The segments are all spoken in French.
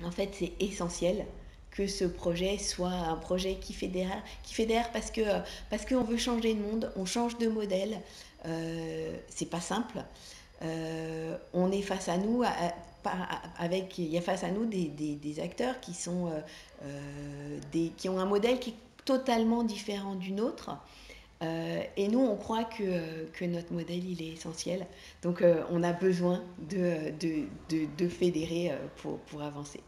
En fait, c'est essentiel que ce projet soit un projet qui fédère parce qu'on veut changer le monde, on change de modèle. C'est pas simple. On est face à nous, il y a face à nous des acteurs qui sont qui ont un modèle qui est totalement différent du nôtre. Et nous, on croit que notre modèle, il est essentiel. Donc, on a besoin de fédérer pour avancer.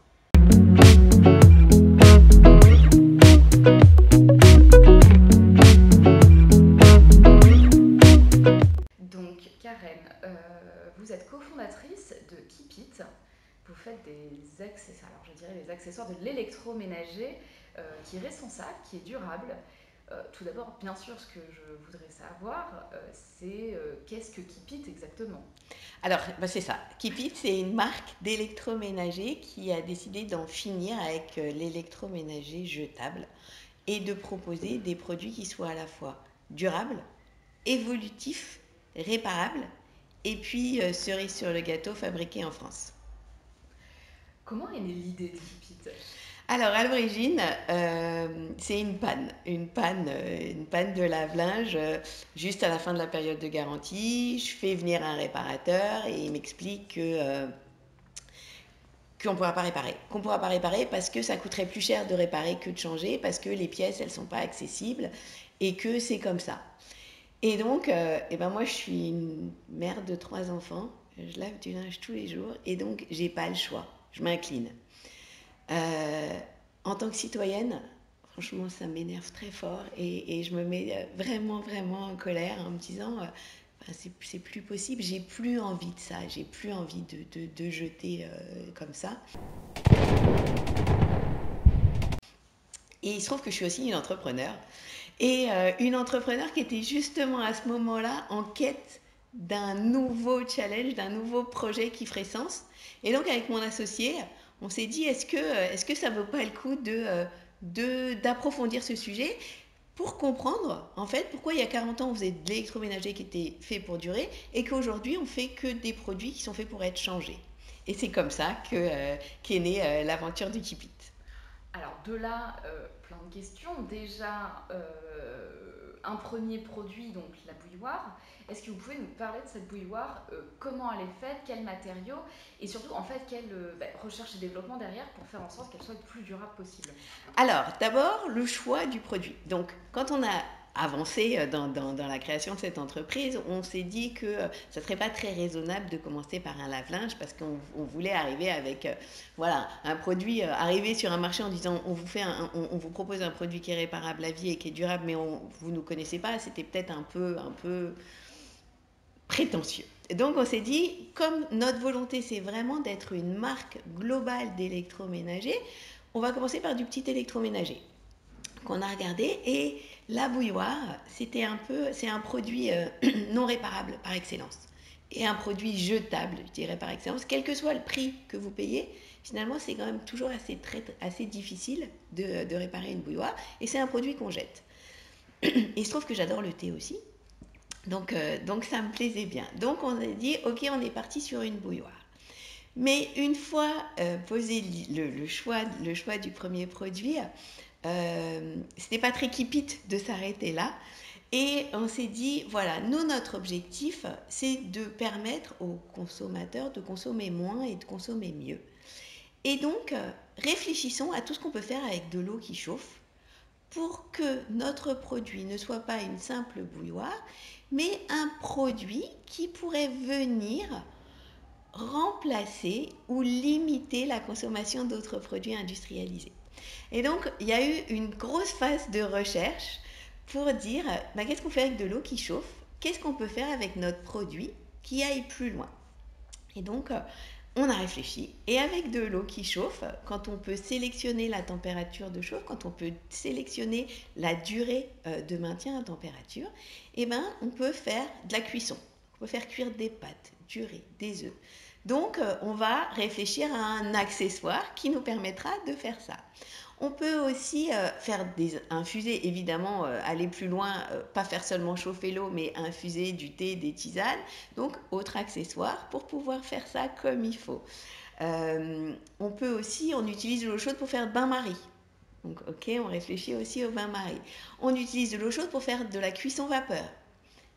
Donc, Karen, vous êtes cofondatrice de Keepit. Vous faites des accessoires, alors je dirais les accessoires de l'électroménager qui est responsable, qui est durable. Tout d'abord, bien sûr, ce que je voudrais savoir, c'est qu'est-ce que Keepit exactement? Alors, c'est ça. Keepit, c'est une marque d'électroménager qui a décidé d'en finir avec l'électroménager jetable et de proposer des produits qui soient à la fois durables, évolutifs, réparables et puis, cerise sur le gâteau, fabriqués en France. Comment est née l'idée de Keepit? Alors, à l'origine, c'est une panne de lave-linge, juste à la fin de la période de garantie. Je fais venir un réparateur et il m'explique qu'on ne pourra pas réparer. Qu'on ne pourra pas réparer parce que ça coûterait plus cher de réparer que de changer, parce que les pièces, elles ne sont pas accessibles et que c'est comme ça. Et donc, moi, je suis une mère de 3 enfants. Je lave du linge tous les jours et donc, j'ai pas le choix. Je m'incline. En tant que citoyenne, franchement, ça m'énerve très fort et je me mets vraiment, vraiment en colère en me disant c'est plus possible, j'ai plus envie de ça, j'ai plus envie de jeter comme ça. Et il se trouve que je suis aussi une entrepreneur. Et une entrepreneur qui était justement à ce moment-là en quête d'un nouveau challenge, d'un nouveau projet qui ferait sens. Et donc avec mon associé, on s'est dit est-ce que ça vaut pas le coup d'approfondir ce sujet pour comprendre en fait pourquoi il y a 40 ans on faisait de l'électroménager qui était fait pour durer et qu'aujourd'hui on fait que des produits qui sont faits pour être changés. Et c'est comme ça qu'est née l'aventure du Keepit. Alors de là, plein de questions. Déjà, un premier produit, donc la bouilloire. Est-ce que vous pouvez nous parler de cette bouilloire? Comment elle est faite? Quels matériaux? Et surtout, en fait, quelle recherche et développement derrière pour faire en sorte qu'elle soit le plus durable possible? Alors, d'abord, le choix du produit. Donc, quand on a avancé dans la création de cette entreprise, on s'est dit que ça ne serait pas très raisonnable de commencer par un lave-linge parce qu'on voulait arriver avec voilà, un produit, arriver sur un marché en disant on vous propose un produit qui est réparable à vie et qui est durable, mais vous ne nous connaissez pas, c'était peut-être un peu prétentieux. Donc on s'est dit, comme notre volonté c'est vraiment d'être une marque globale d'électroménager, on va commencer par du petit électroménager qu'on a regardé et la bouilloire, c'est un produit non réparable par excellence et un produit jetable, je dirais par excellence, quel que soit le prix que vous payez. Finalement, c'est quand même toujours assez difficile de réparer une bouilloire et c'est un produit qu'on jette. Et il se trouve que j'adore le thé aussi, donc ça me plaisait bien. Donc on a dit, ok, on est parti sur une bouilloire. Mais une fois posé le choix du premier produit, c'était pas très Keepit de s'arrêter là. Et on s'est dit, voilà, nous, notre objectif, c'est de permettre aux consommateurs de consommer moins et de consommer mieux. Et donc, réfléchissons à tout ce qu'on peut faire avec de l'eau qui chauffe pour que notre produit ne soit pas une simple bouilloire, mais un produit qui pourrait venir remplacer ou limiter la consommation d'autres produits industrialisés. Et donc, il y a eu une grosse phase de recherche pour dire qu'est-ce qu'on fait avec de l'eau qui chauffe? Qu'est-ce qu'on peut faire avec notre produit qui aille plus loin? Et donc, on a réfléchi. Et avec de l'eau qui chauffe, quand on peut sélectionner la température de chauffe, quand on peut sélectionner la durée de maintien à température, on peut faire de la cuisson. On peut faire cuire des pâtes, du riz, des œufs. Donc, on va réfléchir à un accessoire qui nous permettra de faire ça. On peut aussi infuser, évidemment, aller plus loin, pas faire seulement chauffer l'eau, mais infuser du thé, des tisanes. Donc, autre accessoire pour pouvoir faire ça comme il faut. On utilise de l'eau chaude pour faire bain-marie. Donc, ok, on réfléchit aussi au bain-marie. On utilise de l'eau chaude pour faire de la cuisson vapeur.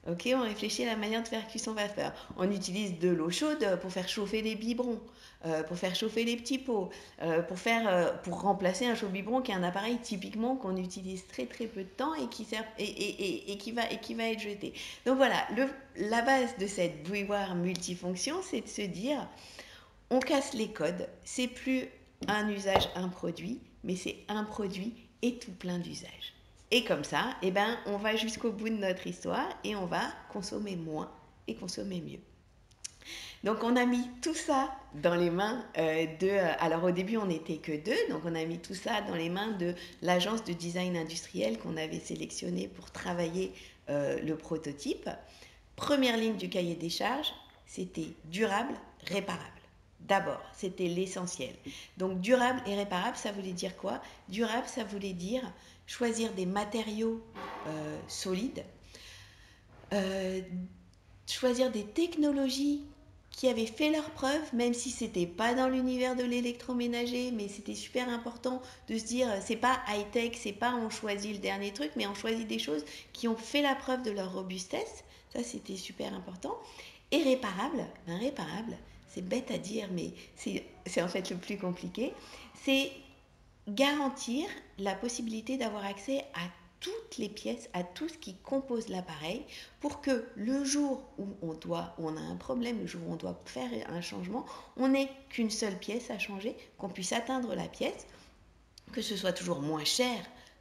Ok, on réfléchit à la manière de faire cuisson vapeur. On utilise de l'eau chaude pour faire chauffer les biberons, pour faire chauffer les petits pots, pour remplacer un chaud biberon qui est un appareil typiquement qu'on utilise très très peu de temps et qui sert et qui va être jeté. Donc voilà, la base de cette bouilloire multifonction, c'est de se dire, on casse les codes. C'est plus un usage, un produit, mais c'est un produit et tout plein d'usages. Et comme ça, eh ben, on va jusqu'au bout de notre histoire et on va consommer moins et consommer mieux. Donc on a mis tout ça dans les mains alors au début on n'était que deux, donc on a mis tout ça dans les mains de l'agence de design industriel qu'on avait sélectionnée pour travailler le prototype. Première ligne du cahier des charges, c'était durable, réparable. D'abord, c'était l'essentiel. Donc durable et réparable, ça voulait dire quoi? Durable, ça voulait dire choisir des matériaux solides, euh, choisir des technologies qui avaient fait leurs preuves, même si c'était pas dans l'univers de l'électroménager, mais c'était super important de se dire, c'est pas high-tech, c'est pas on choisit le dernier truc, mais on choisit des choses qui ont fait la preuve de leur robustesse. Ça, c'était super important. Et réparable, réparable, c'est bête à dire, mais c'est en fait le plus compliqué, c'est garantir la possibilité d'avoir accès à toutes les pièces, à tout ce qui compose l'appareil, pour que le jour où on a un problème, le jour où on doit faire un changement, on n'ait qu'une seule pièce à changer, qu'on puisse atteindre la pièce, que ce soit toujours moins cher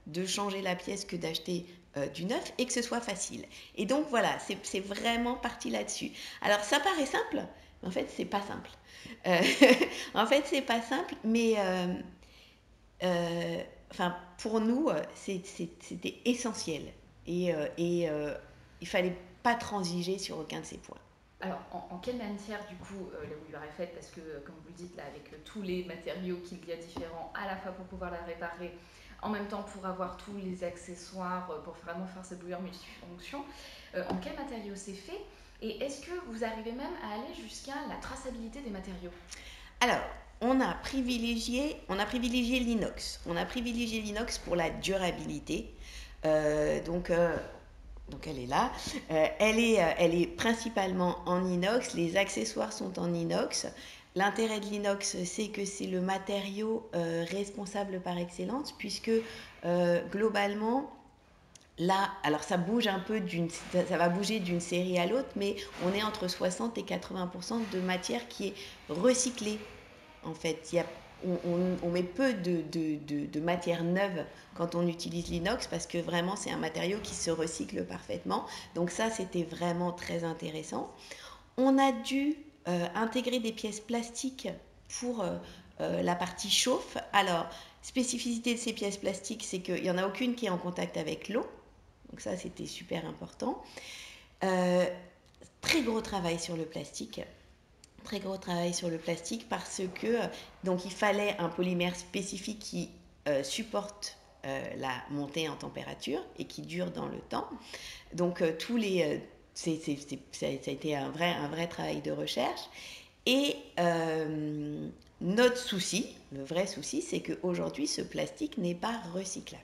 de changer la pièce que d'acheter du neuf et que ce soit facile. Et donc voilà, c'est vraiment parti là-dessus. Alors ça paraît simple, mais en fait c'est pas simple. Euh, en fait c'est pas simple, mais enfin, pour nous, c'était essentiel. Il fallait pas transiger sur aucun de ces points. Alors, en quelle matière, du coup, la bouilloire est faite? Parce que, comme vous le dites, là, avec tous les matériaux qu'il y a différents, à la fois pour pouvoir la réparer, en même temps pour avoir tous les accessoires, pour vraiment faire cette bouilloire multifonction, en quel matériau c'est fait? Et est-ce que vous arrivez même à aller jusqu'à la traçabilité des matériaux? Alors, on a privilégié l'inox. On a privilégié l'inox pour la durabilité. Donc elle est là. Elle est principalement en inox. Les accessoires sont en inox. L'intérêt de l'inox, c'est que c'est le matériau responsable par excellence, puisque globalement, là, alors ça bouge un peu, ça va bouger d'une série à l'autre, mais on est entre 60 et 80% de matière qui est recyclée. En fait, on met peu de matière neuve quand on utilise l'inox parce que vraiment c'est un matériau qui se recycle parfaitement. Donc ça, c'était vraiment très intéressant. On a dû intégrer des pièces plastiques pour la partie chauffe. Alors, spécificité de ces pièces plastiques, c'est qu'il n'y en a aucune qui est en contact avec l'eau. Donc ça, c'était super important. Euh, Très gros travail sur le plastique. Très gros travail sur le plastique parce que donc il fallait un polymère spécifique qui supporte la montée en température et qui dure dans le temps. Donc ça a été un vrai travail de recherche. Et notre souci, le vrai souci, c'est qu'aujourd'hui, ce plastique n'est pas recyclable.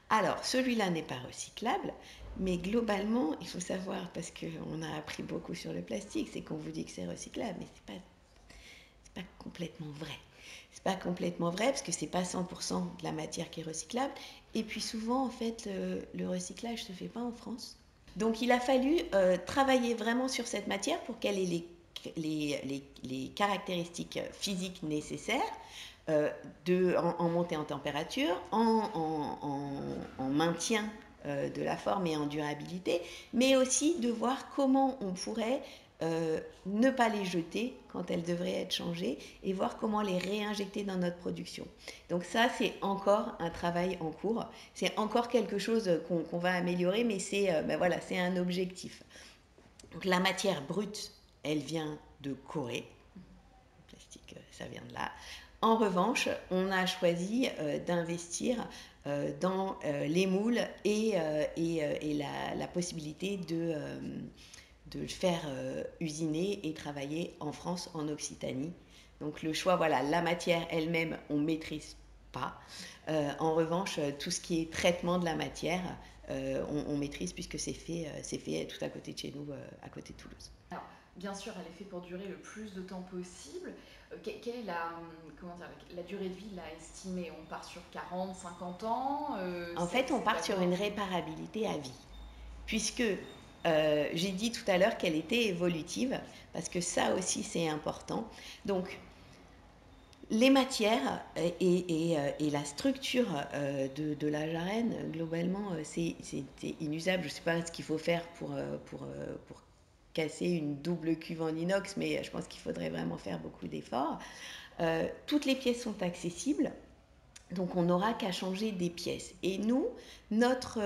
Alors, celui-là n'est pas recyclable, mais globalement, il faut savoir, parce qu'on a appris beaucoup sur le plastique, c'est qu'on vous dit que c'est recyclable, mais c'est pas complètement vrai. C'est pas complètement vrai, parce que c'est pas 100% de la matière qui est recyclable. Et puis souvent, en fait, le recyclage se fait pas en France. Donc il a fallu travailler vraiment sur cette matière pour qu'elle ait les caractéristiques physiques nécessaires en montée en température, en maintien de la forme et en durabilité, mais aussi de voir comment on pourrait ne pas les jeter quand elles devraient être changées et voir comment les réinjecter dans notre production. Donc ça, c'est encore un travail en cours. C'est encore quelque chose qu'on va améliorer, mais voilà, c'est un objectif. Donc la matière brute, elle vient de Corée. Le plastique, ça vient de là. En revanche, on a choisi d'investir dans les moules et la possibilité de le faire usiner et travailler en France, en Occitanie. Donc le choix, voilà, la matière elle-même, on ne maîtrise pas. En revanche, tout ce qui est traitement de la matière, on maîtrise puisque c'est fait tout à côté de chez nous, à côté de Toulouse. Alors, bien sûr, elle est faite pour durer le plus de temps possible. Quelle est comment dire, la durée de vie là, estimée? On part sur 40, 50 ans En fait, on part sur une réparabilité à vie, puisque j'ai dit tout à l'heure qu'elle était évolutive, parce que ça aussi c'est important. Donc, les matières et la structure de la jarenne, globalement, c'est inusable. Je ne sais pas ce qu'il faut faire pour casser une double cuve en inox, mais je pense qu'il faudrait vraiment faire beaucoup d'efforts. Toutes les pièces sont accessibles. Donc on n'aura qu'à changer des pièces. Et nous, notre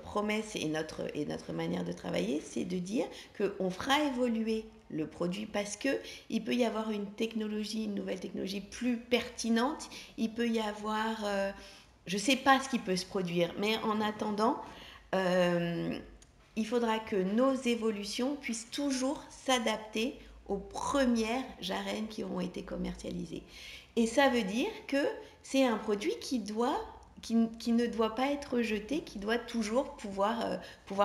promesse et notre manière de travailler, c'est de dire qu'on fera évoluer le produit parce qu'il peut y avoir une nouvelle technologie plus pertinente. Il peut y avoir, je ne sais pas ce qui peut se produire, mais en attendant, il faudra que nos évolutions puissent toujours s'adapter aux premières jarrets qui auront été commercialisées. Et ça veut dire que c'est un produit qui ne doit pas être jeté, qui doit toujours pouvoir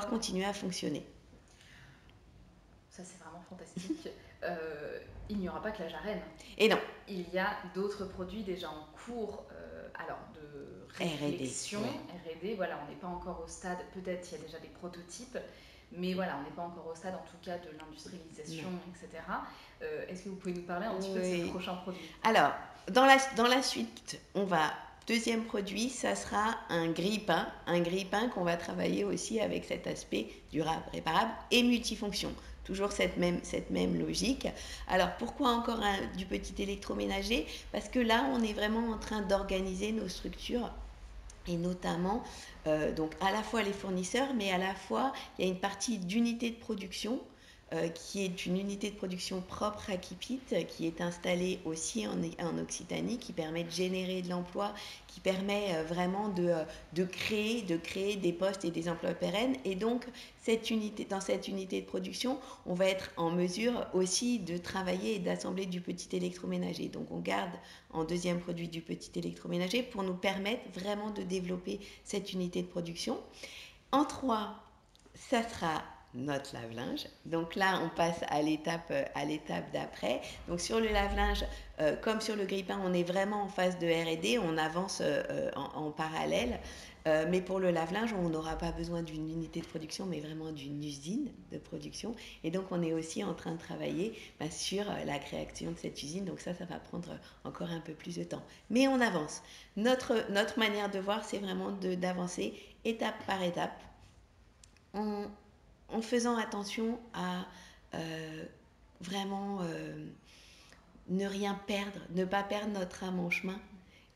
continuer à fonctionner. Ça, c'est vraiment fantastique. Il n'y aura pas que la jarenne. Et non. Il y a d'autres produits déjà en cours alors de réflexion, R&D. Voilà, on n'est pas encore au stade, peut-être il y a déjà des prototypes, mais voilà, on n'est pas encore au stade en tout cas de l'industrialisation, etc. Est-ce que vous pouvez nous parler un petit peu de ces prochains produits? Alors, dans la suite, deuxième produit, ça sera un grille-pain qu'on va travailler aussi avec cet aspect durable, réparable et multifonction. Toujours cette même logique. Alors pourquoi encore du petit électroménager? Parce que là, on est vraiment en train d'organiser nos structures et notamment donc à la fois les fournisseurs, mais à la fois il y a une partie d'unité de production qui est une unité de production propre à Kipit, qui est installée aussi en Occitanie, qui permet de générer de l'emploi, qui permet vraiment de créer des postes et des emplois pérennes. Et donc, dans cette unité de production, on va être en mesure aussi de travailler et d'assembler du petit électroménager. Donc, on garde en deuxième produit du petit électroménager pour nous permettre vraiment de développer cette unité de production. En 3, ça sera notre lave-linge. Donc là, on passe à l'étape d'après. Donc sur le lave-linge, comme sur le grille-pain, on est vraiment en phase de R&D, on avance en parallèle. Mais pour le lave-linge, on n'aura pas besoin d'une unité de production, mais vraiment d'une usine de production. Et donc, on est aussi en train de travailler sur la création de cette usine. Donc ça va prendre encore un peu plus de temps. Mais on avance. Notre manière de voir, c'est vraiment d'avancer étape par étape, en faisant attention à vraiment ne rien perdre, ne pas perdre notre âme en chemin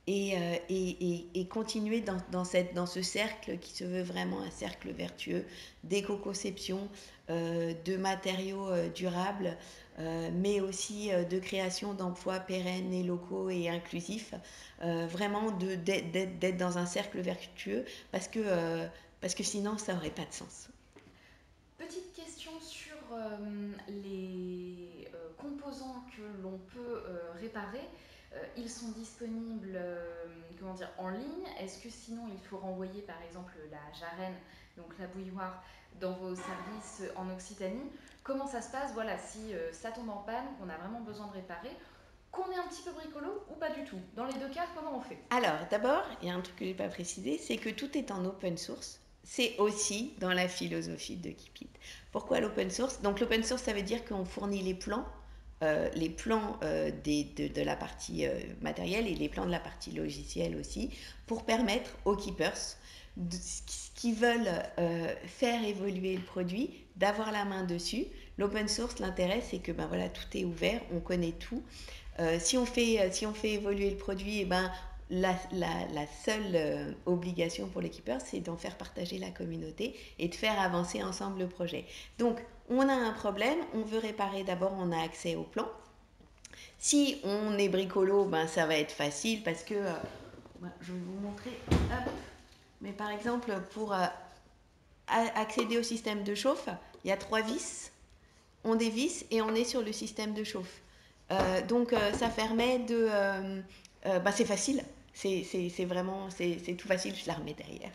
et continuer dans ce cercle qui se veut vraiment un cercle vertueux d'éco-conception, de matériaux durables, mais aussi de création d'emplois pérennes et locaux et inclusifs, vraiment d'être dans un cercle vertueux parce que sinon ça n'aurait pas de sens. Petite question sur les composants que l'on peut réparer. Ils sont disponibles en ligne. Est-ce que sinon il faut renvoyer par exemple la jarenne, donc la bouilloire, dans vos services en Occitanie? Comment ça se passe, voilà, si ça tombe en panne, qu'on a vraiment besoin de réparer, qu'on est un petit peu bricolo ou pas du tout? Dans les deux cas, comment on fait? Alors d'abord, il y a un truc que je n'ai pas précisé, c'est que tout est en open source. C'est aussi dans la philosophie de Kipit. Pourquoi l'open source? Donc l'open source, ça veut dire qu'on fournit les plans de la partie matérielle et les plans de la partie logicielle aussi, pour permettre aux keepers qui veulent faire évoluer le produit, d'avoir la main dessus. L'open source, l'intérêt, c'est que tout est ouvert, on connaît tout. Si on fait évoluer le produit, la seule obligation pour les keepers, c'est d'en faire partager la communauté et de faire avancer ensemble le projet. Donc, on a un problème, on veut réparer, d'abord on a accès au plan. Si on est bricolo, ça va être facile parce que, je vais vous montrer, hop, mais par exemple, pour accéder au système de chauffe, il y a 3 vis, on dévisse et on est sur le système de chauffe. Ça permet de... c'est facile. C'est vraiment... C'est tout facile, je la remets derrière.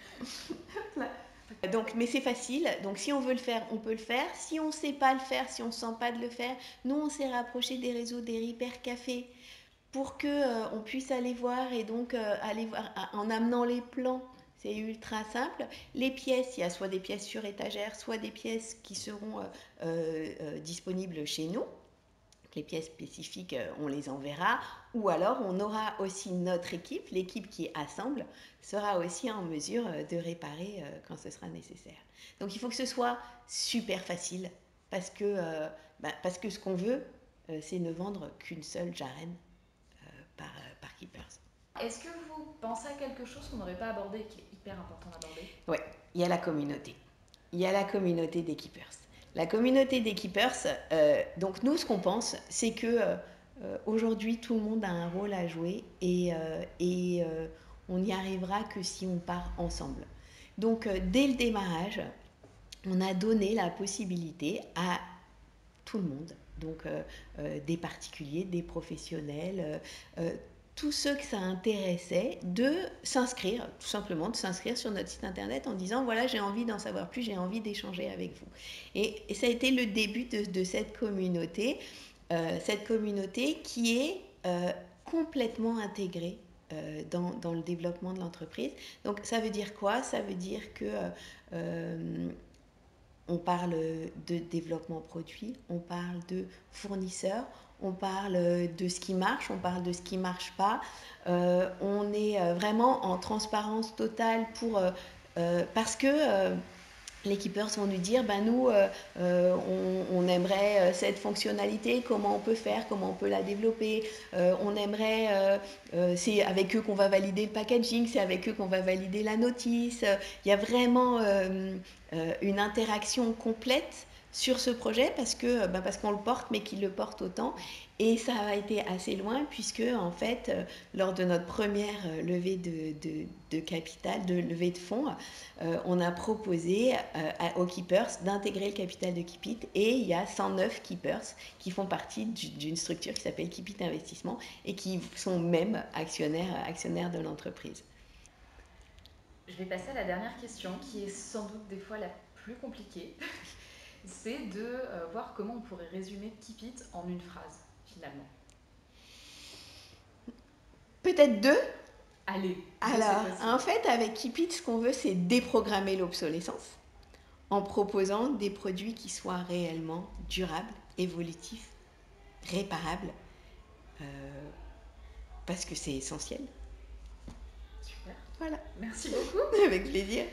Donc, mais c'est facile. Donc, si on veut le faire, on peut le faire. Si on ne sait pas le faire, si on ne sent pas de le faire, nous, on s'est rapproché des réseaux des Repair Café pour que on puisse aller voir et donc aller voir en amenant les plans. C'est ultra simple. Les pièces, il y a soit des pièces sur étagère, soit des pièces qui seront disponibles chez nous. Les pièces spécifiques, on les enverra. Ou alors, on aura aussi notre équipe, l'équipe qui assemble, sera aussi en mesure de réparer quand ce sera nécessaire. Donc, il faut que ce soit super facile parce que ce qu'on veut, c'est ne vendre qu'une seule jarenne par Keepers. Est-ce que vous pensez à quelque chose qu'on n'aurait pas abordé et qui est hyper important d'aborder? Oui, il y a la communauté. Il y a la communauté des Keepers. La communauté des Keepers, donc nous, ce qu'on pense, c'est que aujourd'hui, tout le monde a un rôle à jouer et on n'y arrivera que si on part ensemble. Donc, dès le démarrage, on a donné la possibilité à tout le monde, donc des particuliers, des professionnels, tous ceux que ça intéressait de s'inscrire, tout simplement de s'inscrire sur notre site internet en disant voilà, j'ai envie d'en savoir plus, j'ai envie d'échanger avec vous. Et ça a été le début de cette communauté qui est complètement intégrée dans le développement de l'entreprise. Donc ça veut dire quoi? Ça veut dire que on parle de développement produit, on parle de fournisseurs, on parle de ce qui marche, on parle de ce qui ne marche pas. On est vraiment en transparence totale parce que les keepers vont nous dire nous on aimerait cette fonctionnalité, comment on peut faire, comment on peut la développer, on aimerait c'est avec eux qu'on va valider le packaging, c'est avec eux qu'on va valider la notice. Il y a vraiment une interaction complète sur ce projet parce qu'on le porte mais qu'ils le portent autant, et ça a été assez loin puisque en fait lors de notre première levée de capital, de levée de fonds, on a proposé aux Keepers d'intégrer le capital de Keepit, et il y a 109 Keepers qui font partie d'une structure qui s'appelle Keepit Investissement et qui sont même actionnaires de l'entreprise. Je vais passer à la dernière question qui est sans doute des fois la plus compliquée. C'est de voir comment on pourrait résumer Keepit en une phrase finalement. Peut-être deux. Allez. Alors, en fait, avec Keepit, ce qu'on veut, c'est déprogrammer l'obsolescence en proposant des produits qui soient réellement durables, évolutifs, réparables, parce que c'est essentiel. Super. Voilà. Merci beaucoup. Avec plaisir.